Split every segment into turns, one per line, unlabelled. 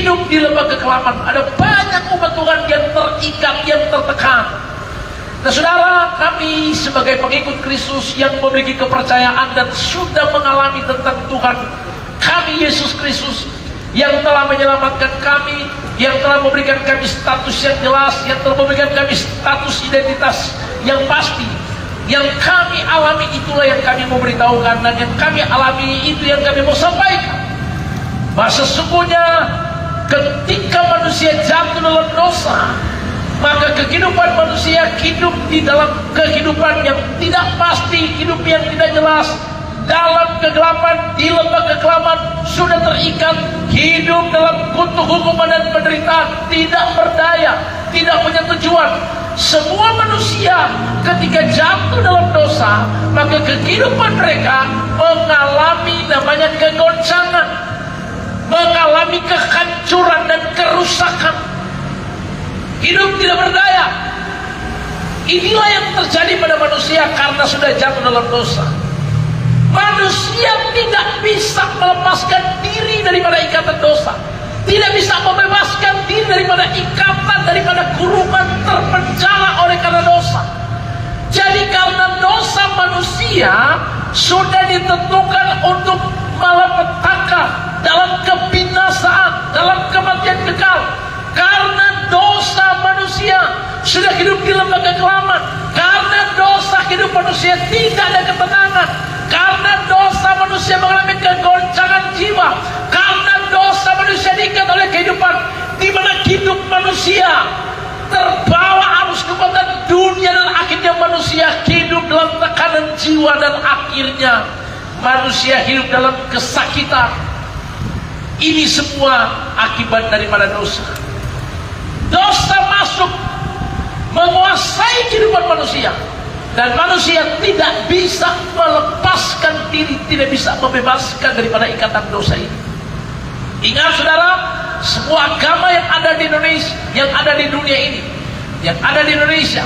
hidup di lembah kekelaman. Ada banyak umat Tuhan yang terikat, yang tertekan. Nah saudara, kami sebagai pengikut Kristus yang memiliki kepercayaan dan sudah mengalami tentang Tuhan kami Yesus Kristus, yang telah menyelamatkan kami, yang telah memberikan kami status yang jelas, yang telah memberikan kami status identitas yang pasti. Yang kami alami itulah yang kami mau beritahukan, dan yang kami alami itu yang kami mau sampaikan. Bahwa sesungguhnya ketika manusia jatuh dalam dosa, maka kehidupan manusia hidup di dalam kehidupan yang tidak pasti, hidup yang tidak jelas, dalam kegelapan, di lembah kekelaman, sudah terikat, hidup dalam kutuk hukuman dan penderitaan, tidak berdaya, tidak punya tujuan. Semua manusia ketika jatuh dalam dosa, maka kehidupan mereka mengalami namanya kegoncangan, mengalami kehancuran dan kerusakan. Hidup tidak berdaya. Inilah yang terjadi pada manusia karena sudah jatuh dalam dosa. Manusia tidak bisa melepaskan diri daripada ikatan dosa, tidak bisa membebaskan diri daripada ikatan, daripada kurungan terpenjara oleh karena dosa. Jadi karena dosa manusia sudah ditentukan untuk malapetaka, dalam kebinasaan, dalam kematian kekal. Karena dosa manusia sudah hidup di lembah kekelaman. Karena dosa hidup manusia tidak ada ketenangan. Karena dosa manusia mengalami kegoncangan jiwa. Karena dosa manusia diikat oleh kehidupan, di mana hidup manusia terbawa arus kekuatan dunia, dan akhirnya manusia hidup dalam tekanan jiwa, dan akhirnya manusia hidup dalam kesakitan. Ini semua akibat daripada dosa. Dosa masuk menguasai kehidupan manusia, dan manusia tidak bisa melepaskan diri, tidak bisa membebaskan daripada ikatan dosa ini. Ingat saudara, semua agama yang ada di Indonesia, yang ada di dunia ini, yang ada di Indonesia,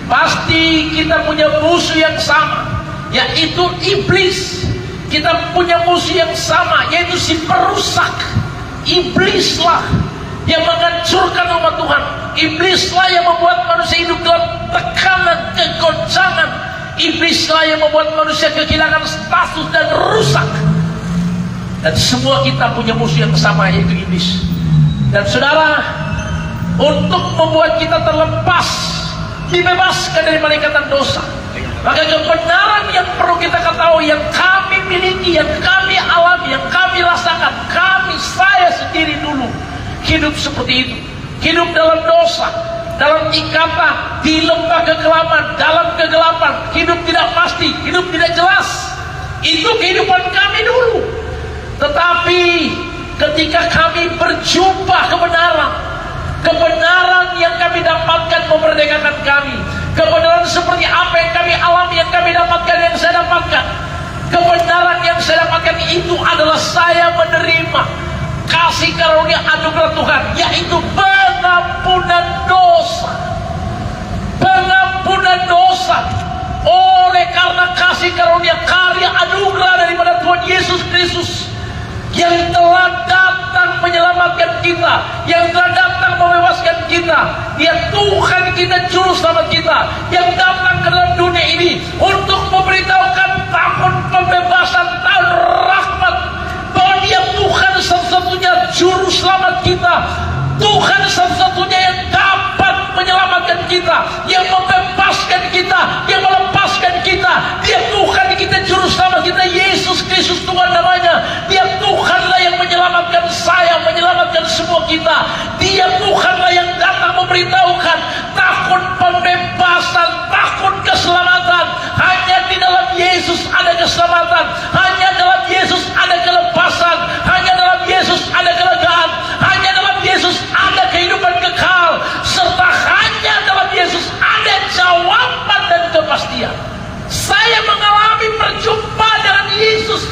pasti kita punya musuh yang sama, yaitu iblis. Kita punya musuh yang sama, yaitu si perusak. Iblislah yang menghancurkan umat Tuhan. Iblislah yang membuat manusia hidup dalam tekanan, kegoncangan. Iblislah yang membuat manusia kehilangan status dan rusak. Dan semua kita punya musuh yang sama, yaitu iblis. Dan saudara, untuk membuat kita terlepas, dibebaskan dari ikatan dosa, maka kebenaran yang perlu kita ketahui, yang kami miliki, yang kami alami, yang kami rasakan, saya sendiri dulu hidup seperti itu, hidup dalam dosa, dalam ikatan, di lembah kekelaman, dalam kegelapan, hidup tidak pasti, hidup tidak jelas. Itu kehidupan kami dulu. Tetapi ketika kami berjumpa kebenaran yang kami dapatkan memerdekakan kami. Kebenaran seperti apa yang kami alami, yang kami dapatkan, yang saya dapatkan. Kebenaran yang saya dapatkan itu adalah saya menerima kasih karunia anugerah Tuhan, yaitu pengampunan dosa. Pengampunan dosa oleh karena kasih karunia, karya anugerah daripada Tuhan Yesus Kristus, yang telah datang menyelamatkan kita, yang telah datang membebaskan kita. Dia Tuhan kita, juru selamat kita, yang datang ke dalam dunia ini untuk memberitahukan tahun pembebasan, tahun rahmat, bahwa Dia Tuhan satu-satunya juru selamat kita, Tuhan satu-satunya yang dapat menyelamatkan kita, yang membebaskan kita, yang melepaskan kita. Dia Tuhan kita, juru selamat kita, Yesus Kristus Tuhan namanya. Dia Tuhanlah yang menyelamatkan saya, menyelamatkan semua kita. Dia Tuhanlah yang datang memberitahukan tahun pembebasan, tahun keselamatan. Hanya di dalam Yesus ada keselamatan, hanya dalam Yesus ada kelepasan, hanya dalam Yesus ada kelegaan, hanya dalam Yesus ada kehidupan kekal, serta hanya dalam Yesus ada jawaban dan kepastian. Saya mengalami perjumpaan dengan Yesus.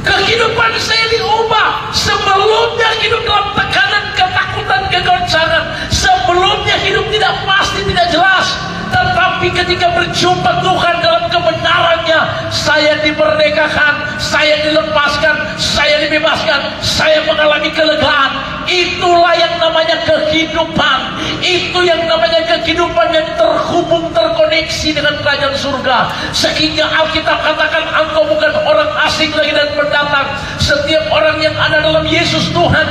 Kehidupan saya diubah. Sebelumnya hidup dalam tekanan, ketakutan, kegoncangan. Sebelumnya hidup tidak pasti, tidak jelas. Tetapi ketika berjumpa Tuhan dalam kebenarannya, saya dimerdekakan, saya dilepaskan, saya dibebaskan, saya mengalami kelegaan. itulah yang namanya kehidupan. Itu yang namanya kehidupan yang terhubung, terkoneksi dengan kerajaan surga. Sehingga Alkitab katakan engkau bukan orang asing lagi dan pendatang. Setiap orang yang ada dalam Yesus Tuhan,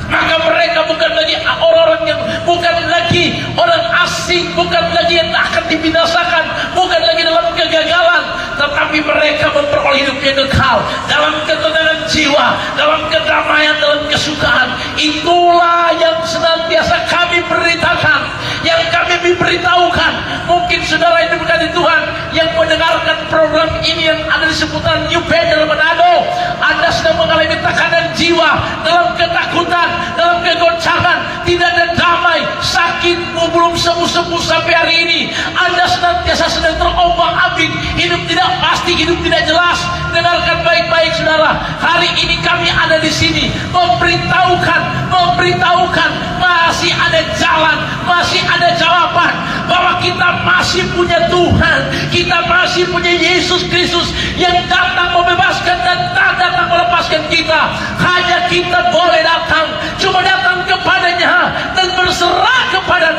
maka mereka bukan lagi orang-orang yang bukan lagi orang asing, bukan lagi yang akan dibinasakan, bukan lagi dalam kegagalan, tetapi mereka memperoleh hidup yang kekal dalam ketenangan jiwa, dalam kedamaian, dalam kesukaan. Itulah yang senantiasa kami beritakan, yang kami beritahukan. Mungkin saudara yang diberkati Tuhan yang mendengarkan program ini yang ada di seputaran New Banner Manado, Anda sedang mengalami tekanan jiwa, dalam ketakutan, dalam kegoncangan, tidak ada damai, sakitmu belum sembuh-sembuh sampai hari ini. Anda senantiasa sedang terombang-ambing, hidup tidak pasti, hidup tidak jelas. Dengarkan baik-baik saudara, hari ini kami ada di sini memberitahukan masih ada jalan, masih ada jawaban, bahwa kita masih punya Tuhan, kita masih punya Yesus Kristus yang datang membebaskan dan datang melepaskan kita. Hanya kita boleh datang, cuma datang kepadanya dan berserah kepada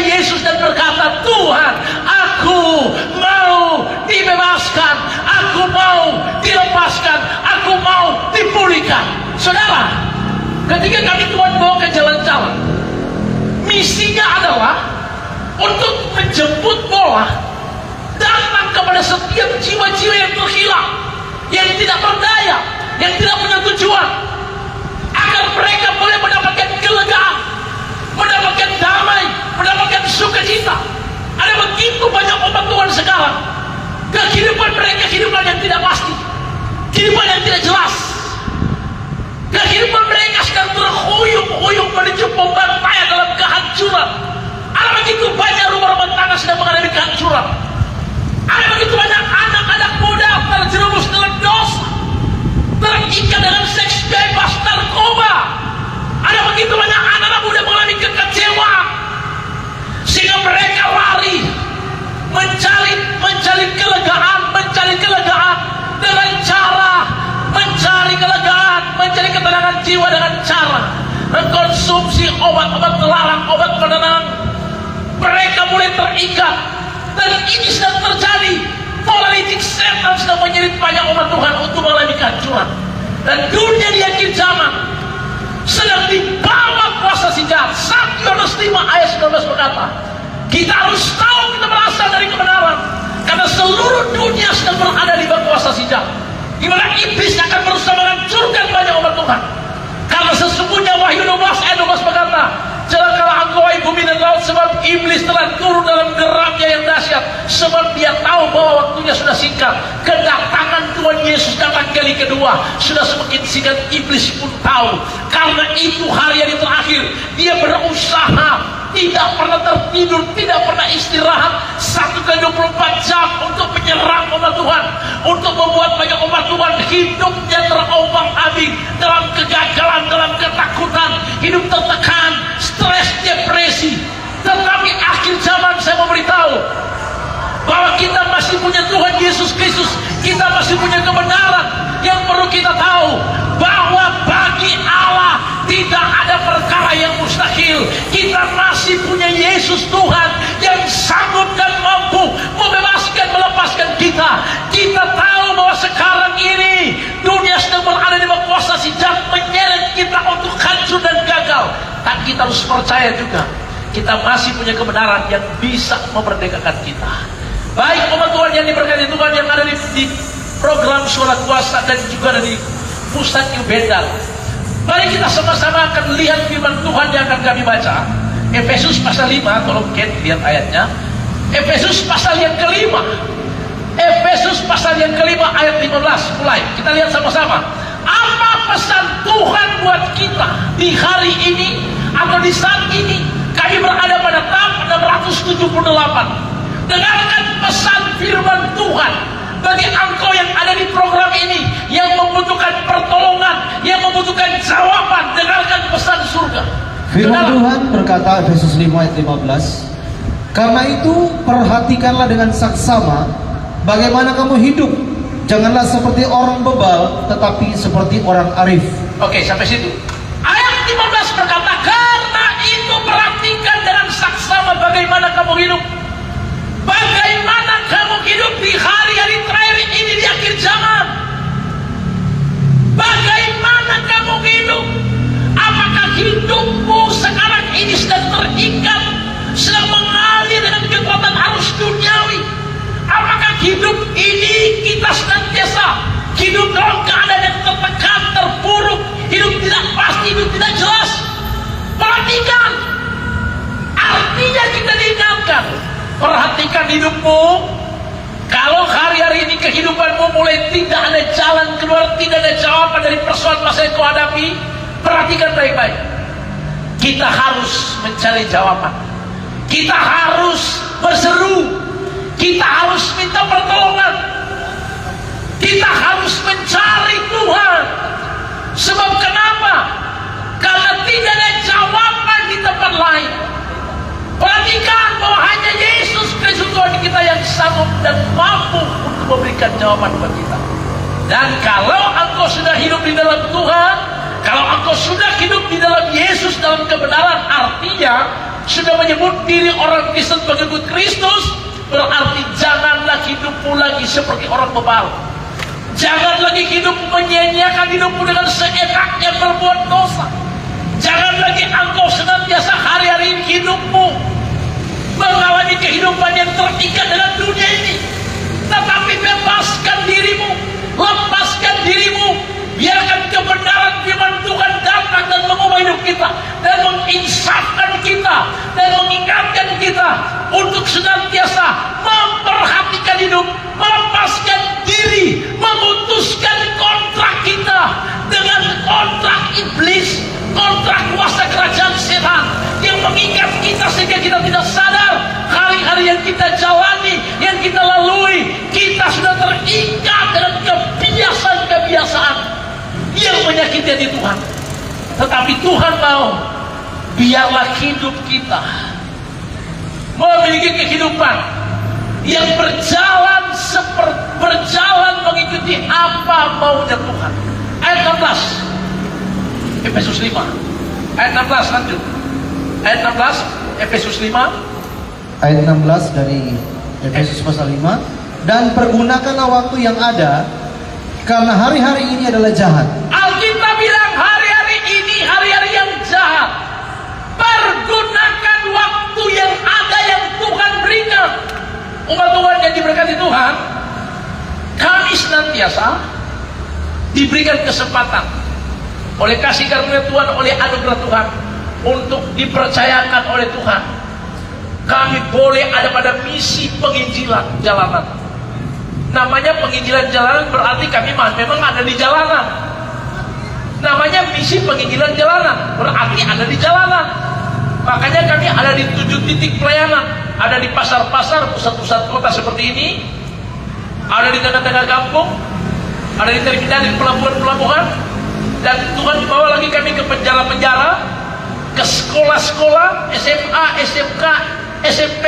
Yesus dan berkata, Tuhan, aku mau dibebaskan, aku mau dilepaskan, aku mau dipulihkan. Saudara, ketika kami Tuhan bawa ke jalan-jalan, misinya adalah untuk menjemput bola datang kepada setiap jiwa-jiwa yang terhilang, yang tidak berdaya, yang tidak punya tujuan, agar mereka boleh mendapatkan kelegaan, mendapatkan damai, mendapatkan sukacita. Ada begitu banyak umat Tuhan sekarang, kehidupan mereka kehidupan yang tidak pasti, kehidupan yang tidak jelas. Kehidupan mereka sedang terhuyung-huyung menuju pembantaian dalam kehancuran. Ada begitu banyak rumah-rumah tangga sedang mengalami kehancuran. Ada begitu banyak anak-anak muda terjerumus dalam dosa, terikat dengan seks bebas, narkoba. Ada begitu banyak anak-anak muda mengalami kekecewaan, sehingga mereka lari mencari kelegaan dengan cara mencari kelegaan, mencari ketenangan jiwa dengan cara mengkonsumsi obat-obat terlarang, obat penenang. Mereka mulai terikat, dan ini sedang terjadi. Politik setan sedang menyerit banyak umat Tuhan untuk mengalami kehancuran. Dan dunia di akhir zaman sedang dibawa kuasa si jahat. 1 Yohanes 5 ayat 19 berkata, kita harus tahu kita berasal dari kebenaran, karena seluruh dunia sedang berada di bawah kuasa si jahat, di mana iblis akan berusaha menghancurkan banyak umat Tuhan. Karena sesungguhnya Wahyu 12 ayat 12 berkata, celakalah engkau wahai bumi dan laut, sebab iblis telah turun dalam geramnya yang dahsyat, sebab dia tahu bahwa waktunya sudah singkat. Kedatangan Tuhan Yesus datang kali kedua sudah semakin singkat, iblis pun tahu. Karena itu hari yang terakhir dia berusaha, tidak pernah tertidur, tidak pernah istirahat, 1x24 jam untuk menyerang umat Tuhan, untuk membuat banyak umat Tuhan hidupnya terombang-ambing dalam kegagalan, dalam ketakutan, hidup tertekan, stres, depresi. Tetapi akhir zaman saya memberitahu bahwa kita masih punya Tuhan Yesus Kristus, kita masih punya kebenaran. Yang perlu kita tahu bahwa bagi Allah tidak ada perkara yang mustahil. Kita masih punya Yesus Tuhan yang sanggup dan mampu membebaskan, melepaskan kita. Kita tahu bahwa sekarang ini dunia sedang berada di bawah kuasa si jahat, menyeret kita untuk hancur dan gagal. Tapi kita harus percaya juga, kita masih punya kebenaran yang bisa memerdekakan kita. Baik umat Tuhan yang diberkati Tuhan yang ada di program Suara Kuasa dan juga ada di pusat New Bendal, mari kita sama-sama akan lihat firman Tuhan yang akan kami baca. Efesus pasal 5, tolong Ken lihat ayatnya. Efesus pasal yang kelima, Efesus pasal yang kelima ayat 15 mulai. Kita lihat sama-sama. Apa pesan Tuhan buat kita di hari ini atau di saat ini? Kami berada pada tahun 678. Dengarkan pesan firman Tuhan bagi engkau yang ada di program ini, yang membutuhkan pertolongan, yang membutuhkan jawaban. Dengarkan pesan surga.
Firman Tuhan berkata, Efesus 5 ayat 15, karena itu perhatikanlah dengan saksama bagaimana kamu hidup. Janganlah seperti orang bebal, tetapi seperti orang arif.
Oke, sampai situ. Ayat 15 bagaimana kamu hidup? Bagaimana kamu hidup di hari-hari terakhir ini di akhir zaman? Bagaimana kamu hidup? Apakah hidupmu sekarang ini sedang terikat, sedang mengalir dengan kekuatan arus duniawi? Apakah hidup ini kita senantiasa hidup dalam keadaan yang tertekan, terpuruk, hidup tidak pasti, hidup tidak jelas? Perhatikan, artinya kita diingatkan. Perhatikan hidupmu. Kalau hari-hari ini kehidupanmu mulai tidak ada jalan keluar, tidak ada jawaban dari persoalan masa yang kau hadapi, perhatikan baik-baik. Kita harus mencari jawaban. Kita harus berseru. Kita harus minta pertolongan. Kita harus mencari Tuhan. Sebab kenapa? Karena tidak ada jawaban di tempat lain. Perhatikan bahwa hanya Yesus Kristus Tuhan kita yang sanggup dan mampu untuk memberikan jawaban buat kita. Dan kalau engkau sudah hidup di dalam Tuhan, kalau engkau sudah hidup di dalam Yesus dalam kebenaran, artinya sudah menyebut diri orang Kristen pengikut Kristus, berarti janganlah hidupmu lagi seperti orang bebaru. Jangan lagi hidup menyia-nyiakan hidupmu dengan seenaknya berbuat dosa. Jangan lagi engkau senantiasa hari-hari ini hidupmu mengalami kehidupan yang terikat dengan dunia ini. Tetapi bebaskan dirimu, lepaskan dirimu, biarkan kebenaran firman Tuhan datang dan mengubah hidup kita, dan menginsafkan kita, dan mengingatkan kita untuk senantiasa memperhatikan hidup, melepaskan diri, memutuskan kontrak kita dengan kontrak iblis, kontrak kuasa kerajaan setan yang mengikat kita sehingga kita tidak sadar hari-hari yang kita jalani, yang kita lalui, kita sudah terikat dengan kebiasaan-kebiasaan yang menyakiti hati Tuhan. Tetapi Tuhan mau biarlah hidup kita memiliki kehidupan yang berjalan mengikuti apa maunya Tuhan. Ayat 16 Efesus 5 ayat 16 lanjut. Ayat 16 Efesus 5
Ayat 16 dari Efesus pasal 5. Dan pergunakanlah waktu yang ada, karena hari-hari ini adalah jahat.
Alkitab bilang hari-hari ini hari-hari yang jahat. Pergunakan waktu yang ada yang Tuhan berikan. Umat Tuhan yang diberkati Tuhan, kami senantiasa diberikan kesempatan oleh kasih karunia Tuhan, oleh anugerah Tuhan, untuk dipercayakan oleh Tuhan. Kami boleh ada pada misi penginjilan jalanan. Namanya penginjilan jalanan berarti kami memang ada di jalanan. Namanya misi penginjilan jalanan berarti ada di jalanan. Makanya kami ada di 7 titik pelayanan. Ada di pasar-pasar, pusat-pusat kota seperti ini, ada di tengah-tengah kampung, ada di terminal, di pelabuhan-pelabuhan. Dan Tuhan bawa lagi kami ke penjara-penjara, ke sekolah-sekolah, SMA, SMK, SMP,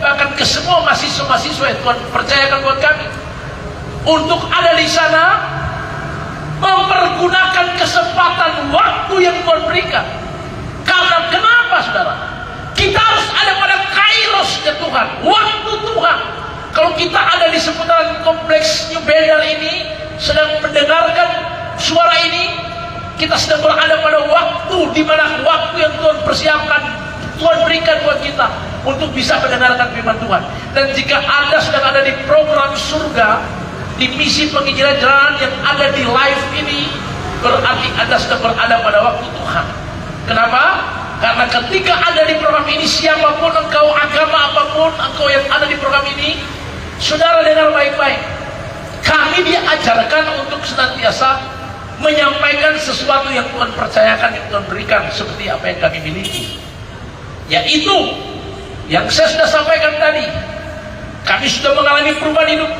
bahkan ke semua mahasiswa-mahasiswa yang Tuhan percayakan buat kami untuk ada di sana, mempergunakan kesempatan waktu yang Tuhan berikan. Karena kenapa, saudara? Kita harus ada pada kairosnya Tuhan, waktu Tuhan. Kalau kita ada di seputaran kompleks New Bandar ini, sedang mendengarkan suara ini, kita sedang berada pada waktu di mana waktu yang Tuhan persiapkan, Tuhan berikan buat kita untuk bisa mendengarkan firman Tuhan. Dan jika Anda sedang ada di program surga, di misi penginjilan jalanan yang ada di live ini, berarti Anda sedang berada pada waktu Tuhan. Kenapa? Karena ketika ada di program ini, siapapun engkau, agama apapun engkau yang ada di program ini, saudara dengar baik-baik. Kami diajarkan untuk senantiasa menyampaikan sesuatu yang Tuhan percayakan, yang Tuhan berikan, seperti apa yang kami miliki. Yaitu yang saya sudah sampaikan tadi, kami sudah mengalami perubahan hidup.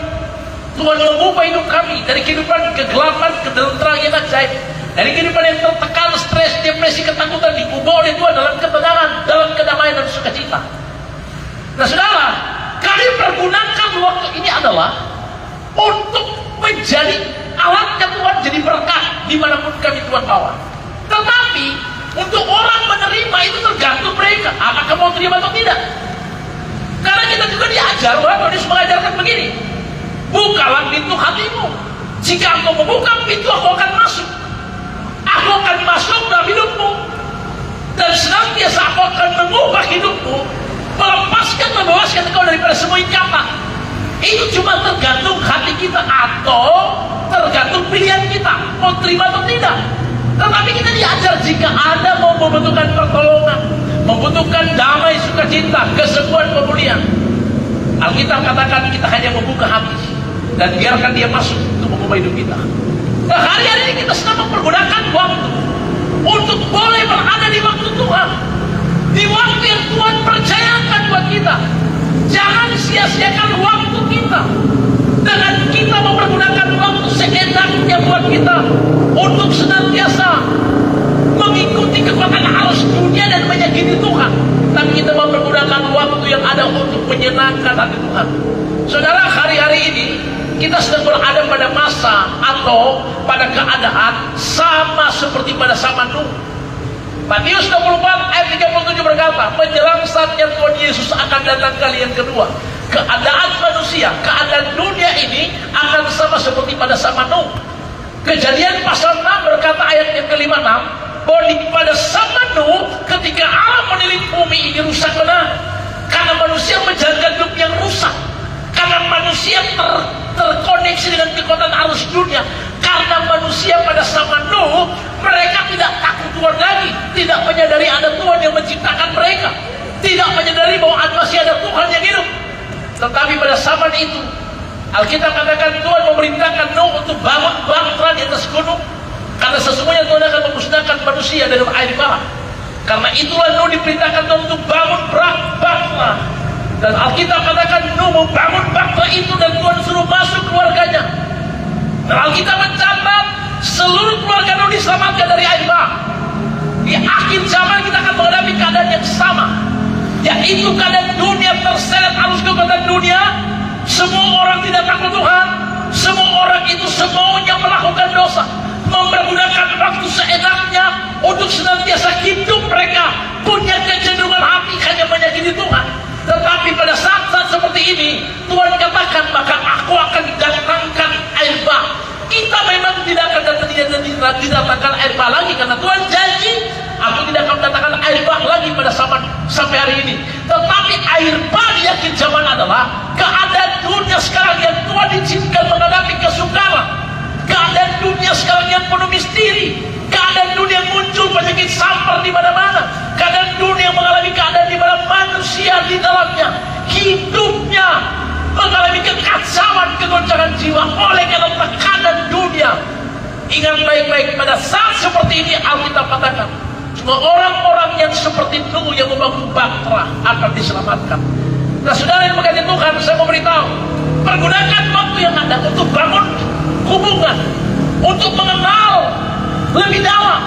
Tuhan mengubah hidup kami dari kehidupan kegelapan ke dalam terang yang ajaib, dari kehidupan yang tertekan, stres, depresi, ketakutan, diubah oleh Tuhan dalam ketenangan, dalam kedamaian dan sukacita. Nah saudara, kami pergunakan waktu ini adalah untuk menjadi alatnya Tuhan, jadi berkat dimanapun kami Tuhan bawa. Tetapi untuk orang menerima itu tergantung mereka, apakah mau terima atau tidak. juga diajar, Tuhan Yesus mengajarkan begini, bukalah pintu hatimu. Jika engkau membuka pintu, aku akan masuk. Aku akan masuk dalam hidupmu, dan senantiasa aku akan mengubah hidupmu, melepaskan, membebaskan engkau daripada semua ikatan. Itu cuma tergantung hati kita atau tergantung pilihan kita, mau terima atau tidak. Tetapi kita diajar jika ada mau membutuhkan pertolongan, membutuhkan damai, sukacita, kesembuhan, pemulihan, Alkitab katakan kita hanya membuka hati dan biarkan dia masuk untuk mengubah hidup kita. Nah, hari-hari ini kita sedang mempergunakan waktu untuk boleh berada di waktu Tuhan, di waktu yang Tuhan percayakan buat kita. Jangan sia-siakan waktu kita dengan kita mempergunakan waktu seenaknya buat kita untuk senantiasa mengikuti kekuatan arus dunia dan menyakiti Tuhan. Tapi kita mempergunakan waktu yang ada untuk menyenangkan hati Tuhan. Saudara, hari-hari ini kita sedang berada pada masa atau pada keadaan sama seperti pada zaman Nuh. Matius 24 ayat 37 berkata, menjelang saatnya Tuhan Yesus akan datang kali yang kedua, keadaan manusia, keadaan dunia ini akan sama seperti pada zaman Nuh. Kejadian pasal 6 berkata ayat yang ke-56, bahwa pada zaman Nuh ketika Allah menilik bumi ini rusak benar, karena manusia menjaga hidup yang rusak, karena manusia terkoneksi dengan kekuatan arus dunia. Karena manusia pada zaman Nuh, mereka tidak takut Tuhan lagi, tidak menyadari ada Tuhan yang menciptakan mereka, tidak menyadari bahwa masih ada Tuhan yang hidup. Tetapi pada zaman itu, Alkitab katakan Tuhan memerintahkan Nuh untuk bangun bahtera di atas gunung, karena sesungguhnya Tuhan akan memusnahkan manusia dari air bah. Karena itulah Nuh diperintahkan Tuhan untuk bangun bahtera. Dan Alkitab katakan Nuh membangun bahtera itu dan Tuhan suruh masuk keluarganya. Dan Alkitab mencatat seluruh keluarga Nuh diselamatkan dari air bah. Di akhir zaman kita akan menghadapi keadaan yang sama, yaitu keadaan dunia terseret arus kekuatan dunia. Semua orang tidak takut Tuhan, semua orang itu semuanya melakukan dosa, mempergunakan waktu seenaknya untuk senantiasa hidup. Mereka punya kecenderungan hati hanya menyakiti Tuhan. Tetapi pada saat-saat seperti ini, Tuhan katakan, maka aku akan datangkan air bah. Kita memang tidak akan didatangkan air bah lagi, karena Tuhan janji, aku tidak akan mendatangkan air bah lagi pada zaman sampai hari ini. Tetapi air bah di akhir zaman adalah keadaan dunia sekarang yang Tuhan izinkan menghadapi kesukaran, keadaan dunia sekarang yang penuh misteri, keadaan dunia muncul penyakit sampar di mana-mana, keadaan dunia mengalami keadaan di mana manusia di dalamnya hidupnya mengalami kekacauan, kegoncangan jiwa oleh karena tekanan dunia. Ingat baik-baik, pada saat seperti ini Alkitab katakan cuma orang-orang yang seperti Nuh yang membangun bahtera akan diselamatkan. Nah, saudara yang mengasihi Tuhan, saya mau beritahu, pergunakan waktu yang ada untuk bangun hubungan, untuk mengenal lebih dalam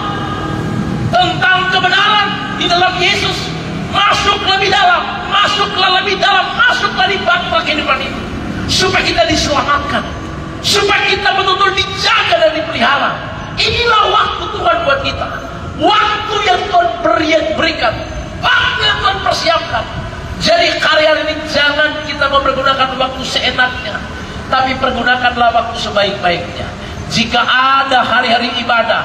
tentang kebenaran di dalam Yesus. Masuklah lebih dalam, masuklah lebih dalam, masuklah di bahtera kehidupan ini, supaya kita diselamatkan, supaya kita betul-betul dijaga dan dipelihara. Inilah waktu Tuhan buat kita, waktu yang Tuhan berikan, waktu yang Tuhan persiapkan. Jadi karya ini jangan kita mempergunakan waktu seenaknya, tapi pergunakanlah waktu sebaik-baiknya. Jika ada hari-hari ibadah,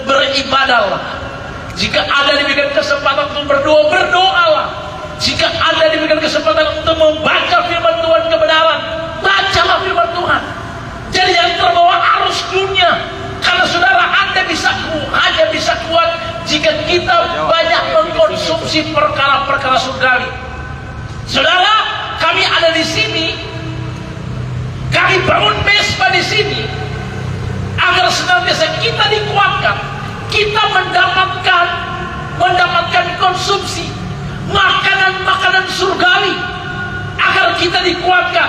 beribadahlah. Jika ada diberikan kesempatan untuk berdoa, berdoalah. Jika ada diberikan kesempatan untuk membaca firman Tuhan kebenaran, bacalah firman Tuhan. Jadi yang terbawa arus dunia. Karena saudara, Anda hanya bisa kuat jika kita banyak mengkonsumsi perkara-perkara surgawi. Saudara, kami ada di sini, kami bangun mesbah di sini agar senantiasa kita dikuatkan, kita mendapatkan konsumsi makanan-makanan surgawi, agar kita dikuatkan,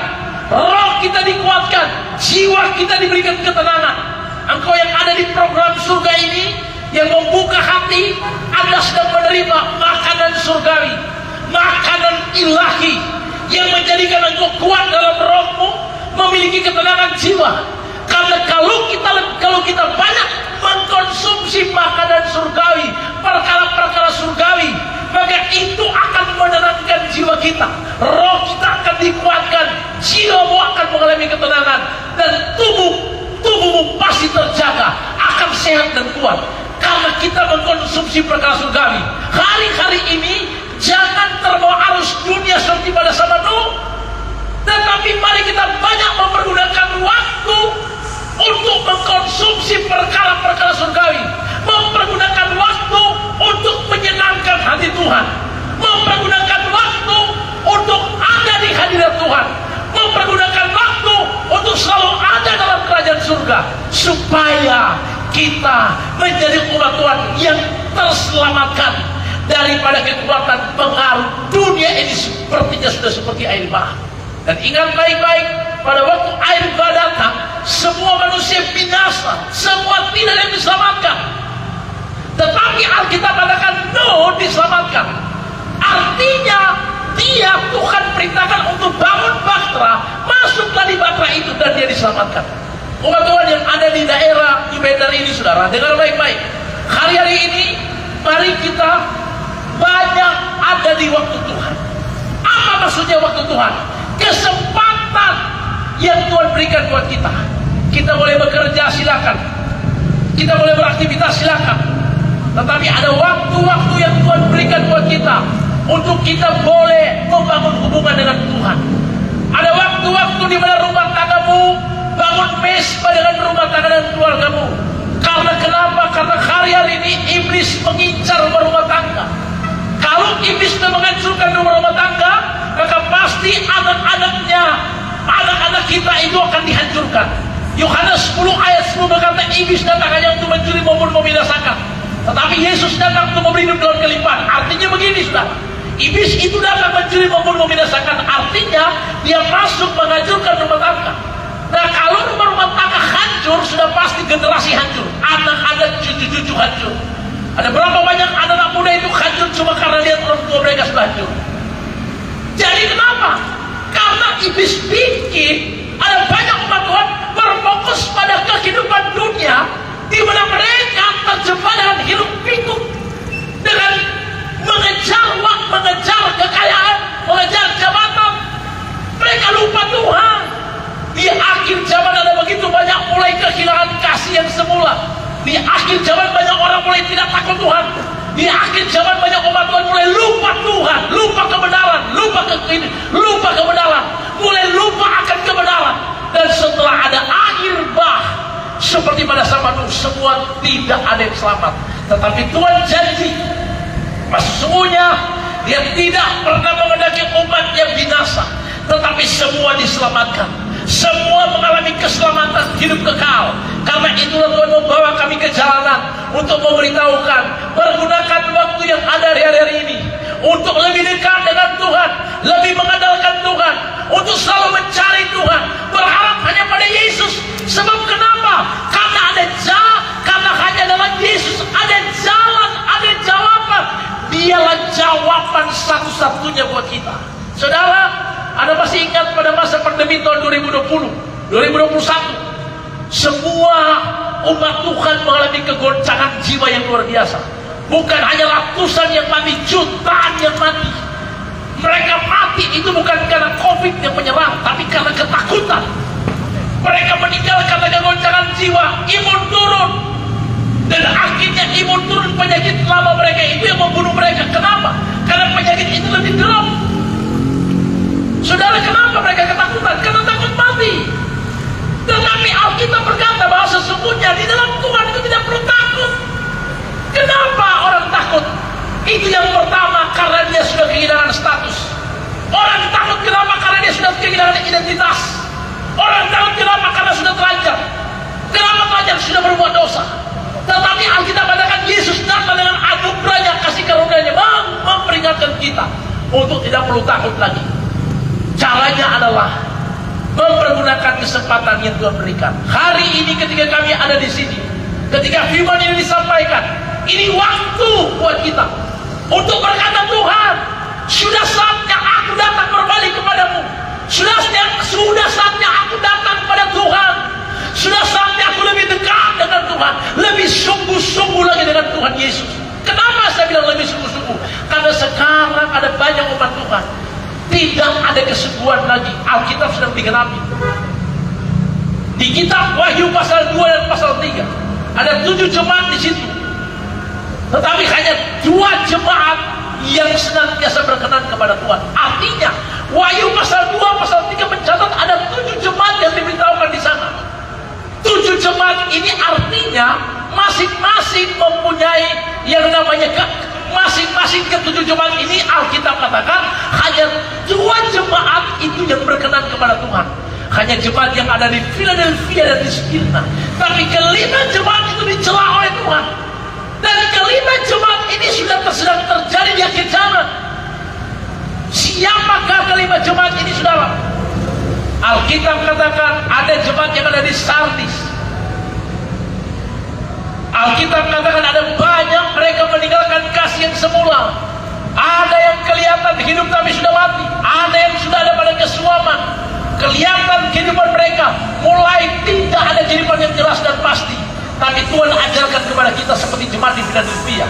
roh kita dikuatkan, jiwa kita diberikan ketenangan. Engkau yang ada di program surga ini, yang membuka hati, Anda sedang menerima makanan surgawi, makanan ilahi yang menjadikan engkau kuat dalam rohmu, memiliki ketenangan jiwa. Karena kalau kita banyak mengkonsumsi makanan surgawi, perkara-perkara surgawi, maka itu akan menenangkan jiwa kita, sehat dan kuat karena kita mengkonsumsi perkara surgawi. Hari-hari ini jangan terbawa arus dunia seperti pada zaman Nuh, tetapi mari kita banyak mempergunakan waktu untuk mengkonsumsi perkara-perkara surgawi, mempergunakan waktu untuk menyenangkan hati Tuhan, mempergunakan waktu untuk ada di hadirat Tuhan, mempergunakan waktu untuk selalu ada dalam kerajaan surga, supaya kita menjadi umat Tuhan yang terselamatkan daripada kekuatan pengaruh dunia ini sepertinya sudah seperti air bah. Dan ingat baik-baik, pada waktu air bah datang, semua manusia binasa, semua tidak ada yang diselamatkan. Tetapi Alkitab katakan Nuh diselamatkan. Artinya dia Tuhan perintahkan untuk bangun bahtera, masuklah di bahtera itu dan dia diselamatkan. Umat Tuhan yang ada di daerah di Medan ini, saudara, dengar baik-baik. Hari-hari ini mari kita banyak ada di waktu Tuhan. Apa maksudnya waktu Tuhan? Kesempatan yang Tuhan berikan buat kita. Kita boleh bekerja, silakan. Kita boleh beraktivitas, silakan. Tetapi ada waktu-waktu yang Tuhan berikan buat kita untuk kita boleh membangun hubungan dengan Tuhan. Ada waktu-waktu di mana rumah tanggamu bangun mesbah dengan rumah tangga dan keluargamu. Karena kenapa? Karena hari-hari ini iblis mengincar rumah tangga. Kalau iblis sudah menghancurkan rumah tangga, maka pasti anak-anak kita itu akan dihancurkan. Yohanes 10 ayat 10 berkata, iblis datang hanya untuk mencuri maupun membinasakan, tetapi Yesus datang untuk memberi hidup dalam kelimpahan. Artinya begini, saudara, iblis itu datang mencuri maupun membinasakan, artinya dia masuk menghancurkan rumah tangga. Nah, kalau rumah tangga hancur, sudah pasti generasi hancur, anak-anak, cucu-cucu hancur. Ada berapa banyak anak-anak muda itu hancur cuma karena lihat orang tua mereka sudah hancur. Jadi kenapa? Karena iblis bikin ada banyak umat Tuhan berfokus pada kehidupan dunia, di mana mereka terjebak dengan hiruk pikuk, dengan mengejar uang, mengejar kekayaan, mengejar jabatan. Mereka lupa Tuhan. Di akhir zaman ada begitu banyak mulai kehilangan kasih yang semula. Di akhir zaman banyak orang mulai tidak takut Tuhan. Di akhir zaman banyak umat Tuhan mulai lupa Tuhan, lupa kebenaran, lupa kebenaran, mulai lupa akan kebenaran. Dan setelah ada akhir bah, seperti pada zaman Nuh, semua tidak ada yang selamat. Tetapi Tuhan janji, sesungguhnya Dia tidak pernah mengendaki umat yang binasa, tetapi semua diselamatkan. Semua mengalami keselamatan hidup kekal. Karena itulah Tuhan membawa kami ke jalanan untuk memberitahukan, pergunakan waktu yang ada di hari-hari ini untuk lebih dekat dengan Tuhan, lebih mengandalkan Tuhan, untuk selalu mencari Tuhan, berharap hanya pada Yesus. Sebab kenapa? Karena hanya dalam Yesus ada jalan, ada jawaban. Dialah jawaban satu-satunya buat kita. Saudara, Anda masih ingat pada masa pandemi tahun 2020, 2021, semua umat Tuhan mengalami kegoncangan jiwa yang luar biasa. Bukan hanya ratusan yang mati, jutaan yang mati. Mereka mati itu bukan karena COVID yang menyerang, tapi karena ketakutan. Mereka meninggal karena kegoncangan jiwa, imun turun. Dan akhirnya imun turun, penyakit lama mereka itu yang membunuh mereka. Kenapa? Karena penyakit itu lebih drop. Saudara, kenapa mereka ketakutan? Karena takut mati. Tetapi Alkitab berkata bahwa sesungguhnya di dalam Tuhan itu tidak perlu takut. Kenapa orang takut? Itu yang pertama, karena dia sudah kehilangan status. Orang takut kenapa? Karena dia sudah kehilangan identitas. Orang takut kenapa? Karena sudah terancam. Kenapa terancam? Sudah berbuat dosa. Tetapi Alkitab katakan Yesus datang dengan anugerahnya, kasih karunia-Nya, memperingatkan kita untuk tidak perlu takut lagi. Caranya adalah mempergunakan kesempatan yang Tuhan berikan. Hari ini ketika kami ada di sini, ketika firman ini disampaikan, ini waktu buat kita untuk berkata, Tuhan, sudah saatnya aku datang berbalik kepadamu. Sudah saatnya aku datang kepada Tuhan. Sudah saatnya aku lebih dekat dengan Tuhan, lebih sungguh-sungguh lagi dengan Tuhan Yesus. Kenapa saya bilang lebih sungguh-sungguh? Karena sekarang ada banyak umat Tuhan tidak ada kesungguhan lagi. Alkitab sedang digenapi. Di kitab Wahyu pasal 2 dan pasal 3 Ada 7 jemaat di situ. Tetapi hanya 2 jemaat yang senantiasa berkenan kepada Tuhan. Artinya, Wahyu pasal 2, pasal 3 mencatat ada 7 jemaat yang diberitahukan di sana. 7 jemaat ini artinya masing-masing mempunyai yang namanya masing-masing ke-7 jemaat ini Alkitab katakan hanya 2 jemaat itu yang berkenan kepada Tuhan. Hanya jemaat yang ada di Philadelphia dan di Smyrna. Tapi ke-5 jemaat itu dicela oleh Tuhan. Dan ke-5 jemaat ini sudah sedang terjadi di akhir zaman. Siapakah ke-5 jemaat ini, saudara? Alkitab katakan ada jemaat yang ada di Sardis. Alkitab katakan ada banyak mereka meninggalkan kasih yang semula. Ada yang kelihatan hidup tapi sudah mati. Ada yang sudah ada pada kesuaman. Kelihatan kehidupan mereka mulai tidak ada kehidupan yang jelas dan pasti. Tapi Tuhan ajarkan kepada kita seperti jemaat di Philadelphia.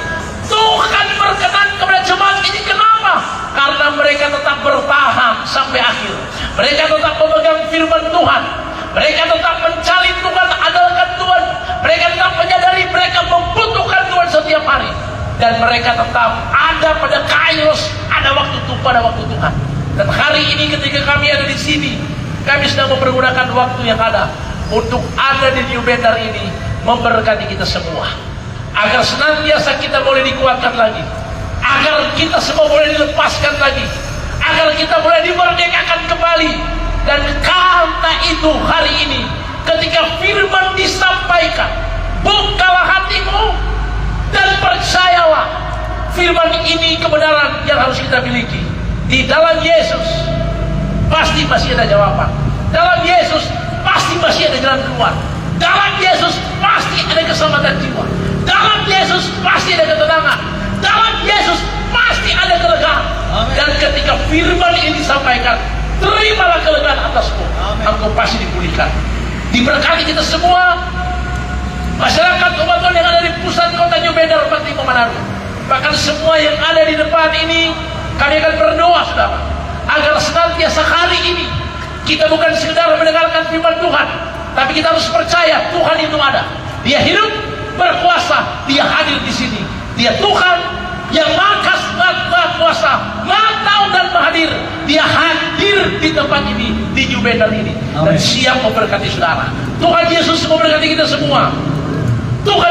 Tuhan berkenan kepada jemaat ini. Kenapa? Karena mereka tetap bertahan sampai akhir. Mereka tetap memegang firman Tuhan. Mereka tetap mencari Tuhan, andalkan Tuhan. Mereka tetap menyadari mereka membutuhkan Tuhan setiap hari. Dan mereka tetap ada pada kairos, ada waktu pada waktu Tuhan. Dan hari ini ketika kami ada di sini, kami sedang mempergunakan waktu yang ada untuk ada di New Better ini, memberkati kita semua. Agar senantiasa kita boleh dikuatkan lagi. Agar kita semua boleh dilepaskan lagi. Agar kita boleh dimerdekakan kembali. Dan karena itu hari ini, ketika firman disampaikan, bukalah hatimu dan percayalah. Firman ini kebenaran yang harus kita miliki. Di dalam Yesus pasti masih ada jawaban. Dalam Yesus pasti masih ada jalan keluar. Dalam Yesus pasti ada keselamatan jiwa. Dalam Yesus pasti ada ketenangan. Dalam Yesus pasti ada kelegaan. Dan ketika firman ini disampaikan, terimalah kelegaan atasmu. Engkau pasti dipulihkan. Diberkati kita semua, masyarakat umat Tuhan yang ada di pusat kota New Better, Timur Manado. Bahkan semua yang ada di depan ini, kami akan berdoa, saudara, agar senantiasa hari ini kita bukan sekedar mendengarkan firman Tuhan, tapi kita harus percaya Tuhan itu ada. Dia hidup, berkuasa, Dia hadir di sini. Dia Tuhan yang maha kuasa, maha tahu dan maha hadir. Dia hadir di tempat ini, di New Better ini. Dan siap memberkati saudara. Tuhan Yesus memberkati kita semua. Tuhan